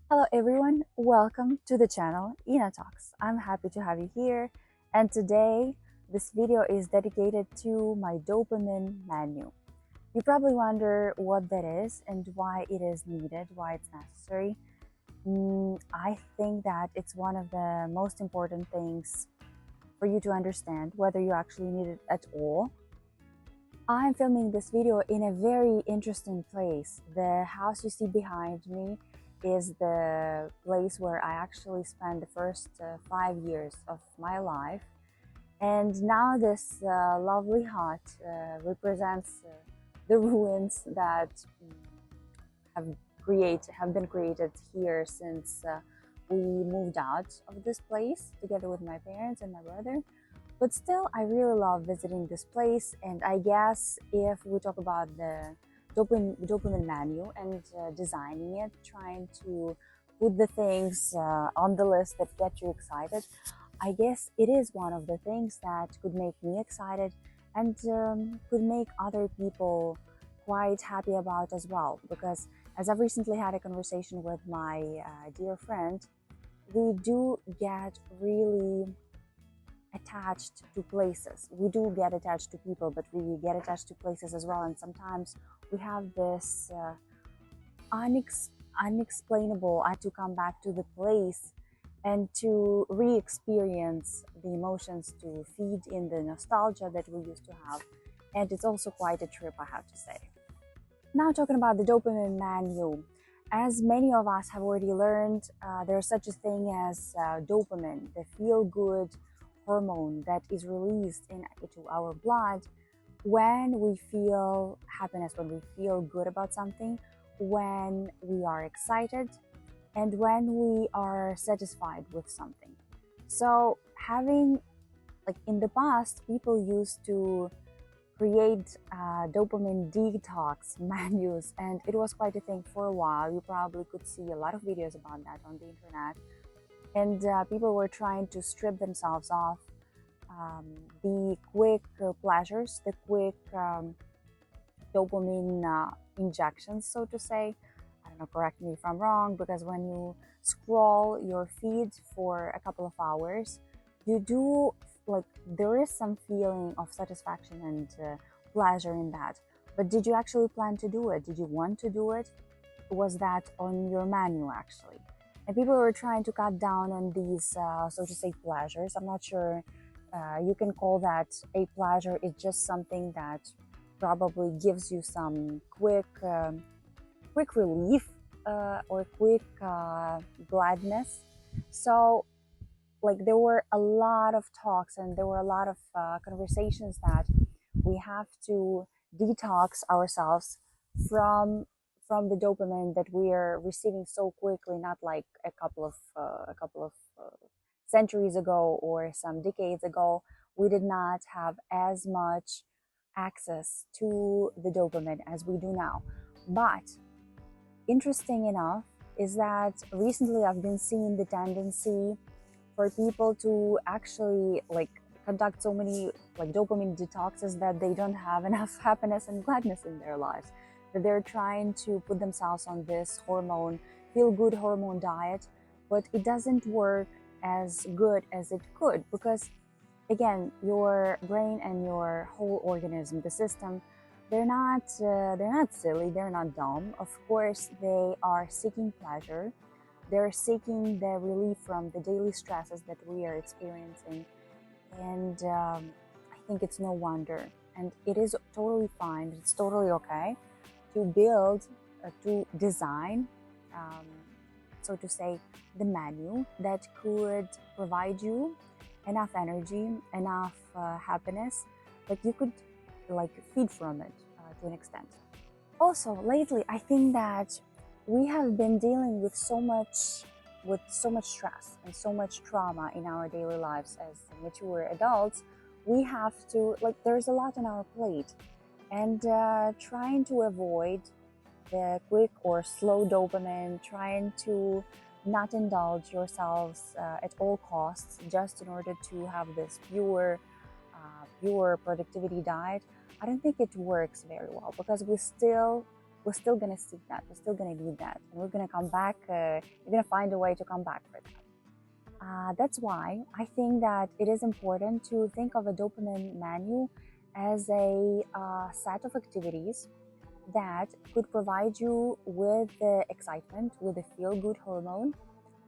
Hello everyone, welcome to the channel Ina Talks. I'm happy to have you here, and today this video is dedicated to my dopamine menu. You probably wonder what that is and why it is needed, why it's necessary. I think that it's one of the most important things for you to understand whether you actually need it at all. I'm filming this video in a very interesting place. The house you see behind me is the place where I actually spent the first 5 years of my life. And now this lovely hut represents the ruins that have have been created here since we moved out of this place together with my parents and my brother. But still, I really love visiting this place. And I guess if we talk about the dopamine menu and designing it, trying to put the things on the list that get you excited, I guess it is one of the things that could make me excited and could make other people quite happy about as well. Because as I've recently had a conversation with my dear friend, we do get really attached to places. We do get attached to people, but we get attached to places as well. And sometimes we have this unexplainable, I had to come back to the place and to re-experience the emotions, to feed in the nostalgia that we used to have. And it's also quite a trip, I have to say. Now, talking about the dopamine menu, as many of us have already learned, there's such a thing as dopamine, the feel-good hormone that is released into our blood when we feel happiness, when we feel good about something, when we are excited, and when we are satisfied with something. So, having like in the past, people used to create dopamine detox menus, and it was quite a thing for a while. You probably could see a lot of videos about that on the internet, and people were trying to strip themselves off the quick pleasures, the quick dopamine injections, so to say. I don't know, correct me if I'm wrong, because when you scroll your feed for a couple of hours, you do like there is some feeling of satisfaction and pleasure in that. But did you actually plan to do it? Did you want to do it? Was that on your menu actually? And people were trying to cut down on these, so to say, pleasures. I'm not sure you can call that a pleasure. It's just something that probably gives you some quick relief or quick gladness. So like there were a lot of talks and there were a lot of conversations that we have to detox ourselves from from the dopamine that we are receiving so quickly, not like a couple of centuries ago or some decades ago. We did not have as much access to the dopamine as we do now. But interesting enough is that recently I've been seeing the tendency for people to actually like conduct so many like dopamine detoxes that they don't have enough happiness and gladness in their lives, that they're trying to put themselves on this hormone feel good hormone diet, but it doesn't work as good as it could, because again, your brain and your whole organism, the system, they're not silly, they're not dumb. Of course they are seeking pleasure, they're seeking the relief from the daily stresses that we are experiencing. And I think it's no wonder. And it is totally fine, it's totally okay to build, to design, um, so to say, the menu that could provide you enough energy, enough happiness that you could like feed from it to an extent. Also, lately, I think that we have been dealing with so much stress and so much trauma in our daily lives as mature adults. We have to like there's a lot on our plate, and trying to avoid the quick or slow dopamine, trying to not indulge yourselves at all costs just in order to have this pure productivity diet. I don't think it works very well, because we still we're still gonna seek that, we're still gonna need that, and we're gonna come back. You're gonna find a way to come back for that. That's why I think that it is important to think of a dopamine menu as a set of activities that could provide you with the excitement, with the feel good hormone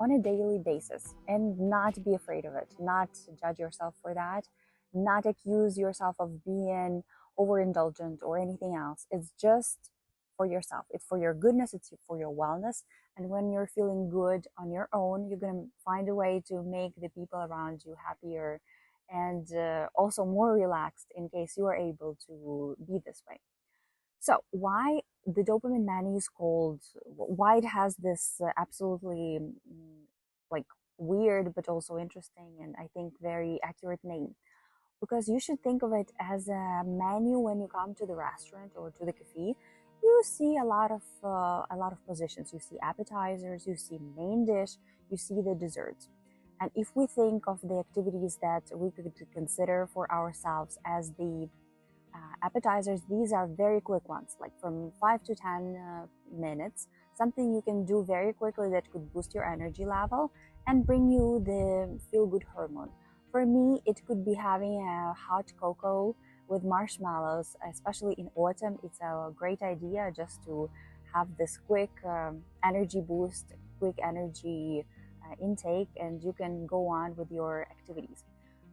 on a daily basis, and not be afraid of it, not judge yourself for that, not accuse yourself of being overindulgent or anything else. It's just for yourself, it's for your goodness, it's for your wellness. And when you're feeling good on your own, you're going to find a way to make the people around you happier and also more relaxed, in case you are able to be this way. So why the dopamine menu is called, why it has this absolutely like weird but also interesting and I think very accurate name? Because you should think of it as a menu. When you come to the restaurant or to the cafe, you see a lot of positions. You see appetizers, you see main dish, you see the desserts. And if we think of the activities that we could consider for ourselves as the appetizers, these are very quick ones, like from 5 to 10 minutes, something you can do very quickly that could boost your energy level and bring you the feel good hormone. For me, it could be having a hot cocoa with marshmallows, especially in autumn. It's a great idea just to have this quick energy boost, quick energy intake, and you can go on with your activities.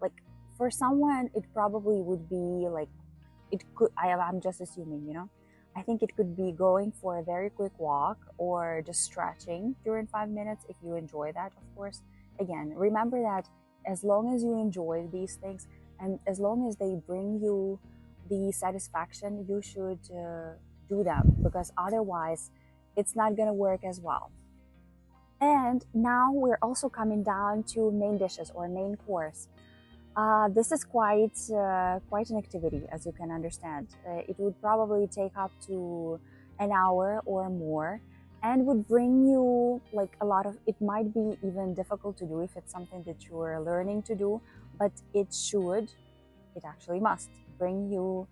Like for someone, it probably would be like, it could, I'm just assuming, I think it could be going for a very quick walk or just stretching during 5 minutes if you enjoy that, of course. Again, remember that as long as you enjoy these things and as long as they bring you the satisfaction, you should do them, because otherwise it's not going to work as well. And now we're also coming down to main dishes or main course. This is quite an activity, as you can understand. It would probably take up to an hour or more, and would bring you like a lot of. It might be even difficult to do if it's something that you are learning to do, but it actually must bring you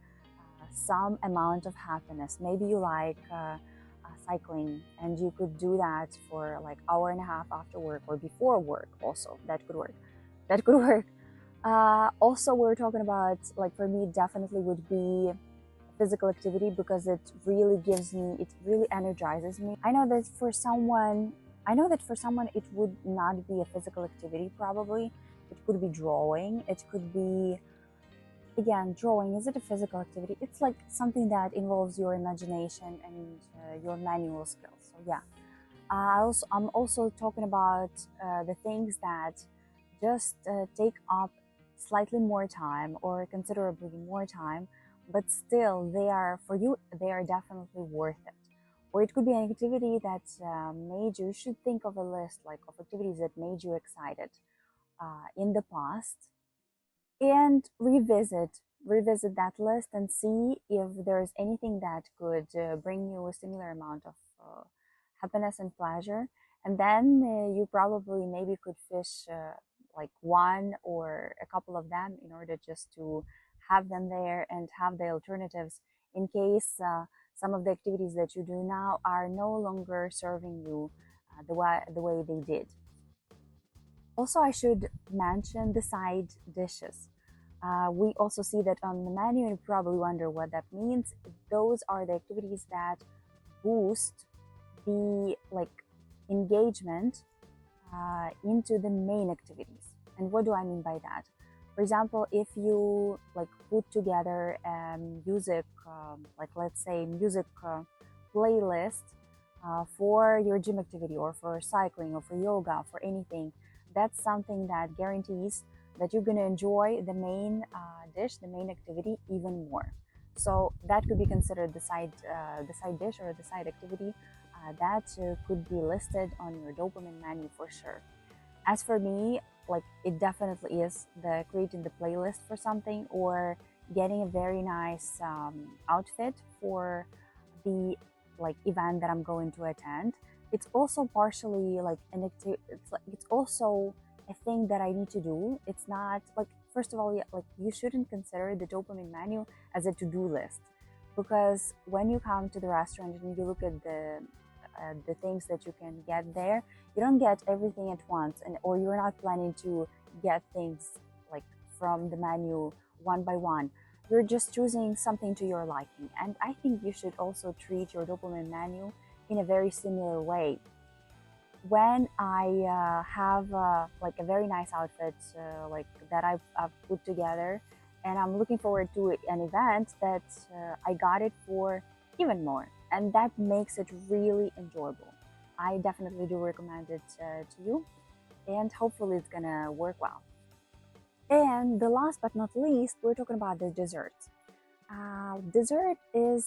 some amount of happiness. Maybe you like cycling, and you could do that for like hour and a half after work or before work. Also, that could work. That could work. Also, we're talking about, like, for me, definitely would be physical activity, because it really gives me, it really energizes me. I know that for someone it would not be a physical activity. Probably it could be drawing. It could be, again, drawing. Is it a physical activity? It's like something that involves your imagination and your manual skills. So yeah. I'm also talking about the things that just take up slightly more time or considerably more time, but still they are, for you, they are definitely worth it. Or it could be an activity that you should think of a list like of activities that made you excited in the past, and revisit that list and see if there's anything that could bring you a similar amount of happiness and pleasure. And then you probably maybe could fish like one or a couple of them in order just to have them there and have the alternatives in case some of the activities that you do now are no longer serving you the way they did. Also, I should mention the side dishes. We also see that on the menu, and you probably wonder what that means. Those are the activities that boost the engagement into the main activities. And what do I mean by that? For example, if you put together music, let's say music playlist for your gym activity or for cycling or for yoga, for anything, that's something that guarantees that you're going to enjoy the main dish, the main activity even more. So that could be considered the side dish or the side activity that could be listed on your dopamine menu for sure. As for me, it definitely is the creating the playlist for something, or getting a very nice outfit for the event that I'm going to attend. It's also partially it's also a thing that I need to do. It's not first of all, you shouldn't consider the dopamine menu as a to-do list, because when you come to the restaurant and you look at the things that you can get there, you don't get everything at once, and or you're not planning to get things like from the menu one by one. You're just choosing something to your liking, and I think you should also treat your dopamine menu in a very similar way. When I have like a very nice outfit like that I've put together, and I'm looking forward to an event that I got it for even more, and that makes it really enjoyable. I definitely do recommend it to you, and hopefully it's gonna work well. And the last but not least, we're talking about the dessert. Dessert is,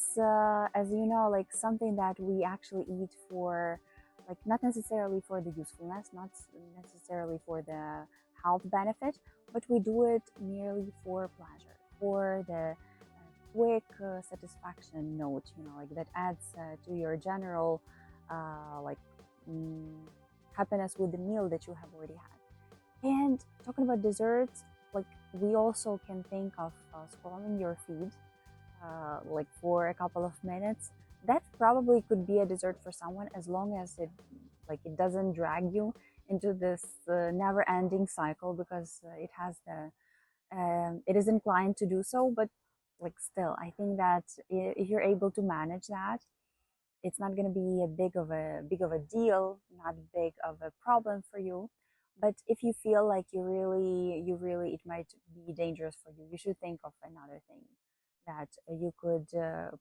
as you know, like something that we actually eat for, like not necessarily for the usefulness, not necessarily for the health benefit, but we do it merely for pleasure, for the quick satisfaction note, like that adds to your general, like mm, happiness with the meal that you have already had. And talking about desserts, like we also can think of scrolling your feed like for a couple of minutes. That probably could be a dessert for someone, as long as it doesn't drag you into this never-ending cycle, because it is inclined to do so. But like still, I think that if you're able to manage that, it's not going to be a big of a deal, not big of a problem for you. But if you feel like it might be dangerous for you, you should think of another thing that you could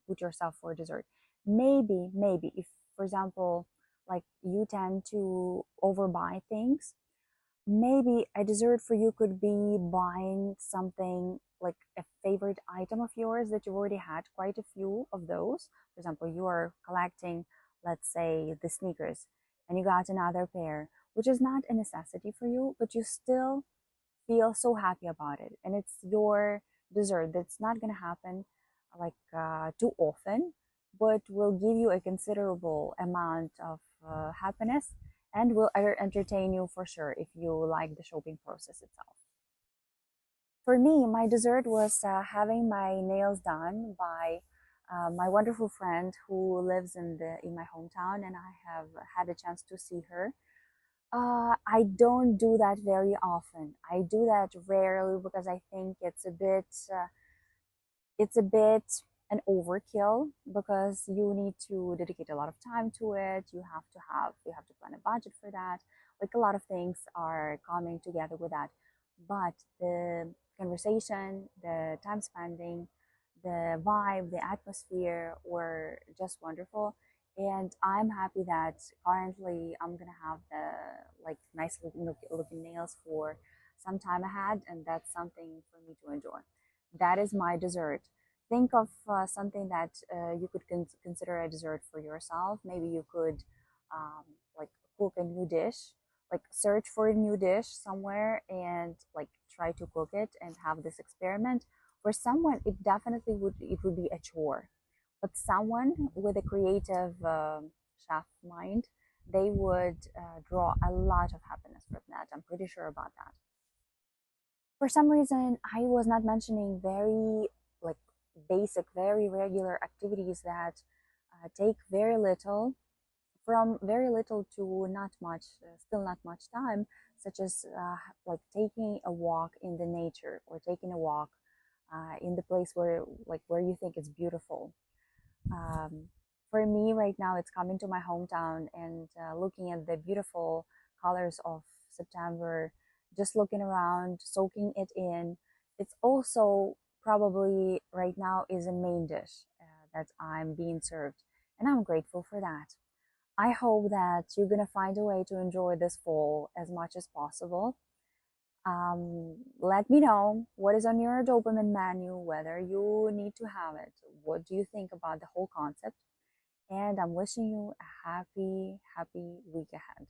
put yourself for dessert. Maybe if, for example, like you tend to overbuy things, maybe a dessert for you could be buying something like a favorite item of yours that you've already had quite a few of those. For example, you are collecting, let's say, the sneakers, and you got another pair, which is not a necessity for you, but you still feel so happy about it. And it's your dessert that's not going to happen like too often, but will give you a considerable amount of happiness, and will entertain you for sure if you like the shopping process itself. For me, my dessert was having my nails done by my wonderful friend who lives in my hometown, and I have had a chance to see her. I don't do that very often. I do that rarely because I think it's a bit an overkill, because you need to dedicate a lot of time to it. You have to plan a budget for that. Like a lot of things are coming together with that. But the conversation, the time spending, the vibe, the atmosphere were just wonderful. And I'm happy that currently I'm gonna have the like nice looking nails for some time ahead, and that's something for me to enjoy. That is my dessert. Think of something that you could consider a dessert for yourself. Maybe you could like cook a new dish, like search for a new dish somewhere and like try to cook it and have this experiment. For someone, it would be a chore, but someone with a creative chef mind, they would draw a lot of happiness from that. I'm pretty sure about that. For some reason, I was not mentioning very like basic, very regular activities that take very little, from very little to not much, still not much time, such as like taking a walk in the nature, or taking a walk in the place where you think it's beautiful. Um, for me right now, it's coming to my hometown and looking at the beautiful colors of September, just looking around, soaking it in. It's also probably right now is a main dish that I'm being served, and I'm grateful for that. I hope that you're gonna find a way to enjoy this fall as much as possible. Let me know what is on your dopamine menu, whether you need to have it. What do you think about the whole concept? And I'm wishing you a happy, happy week ahead.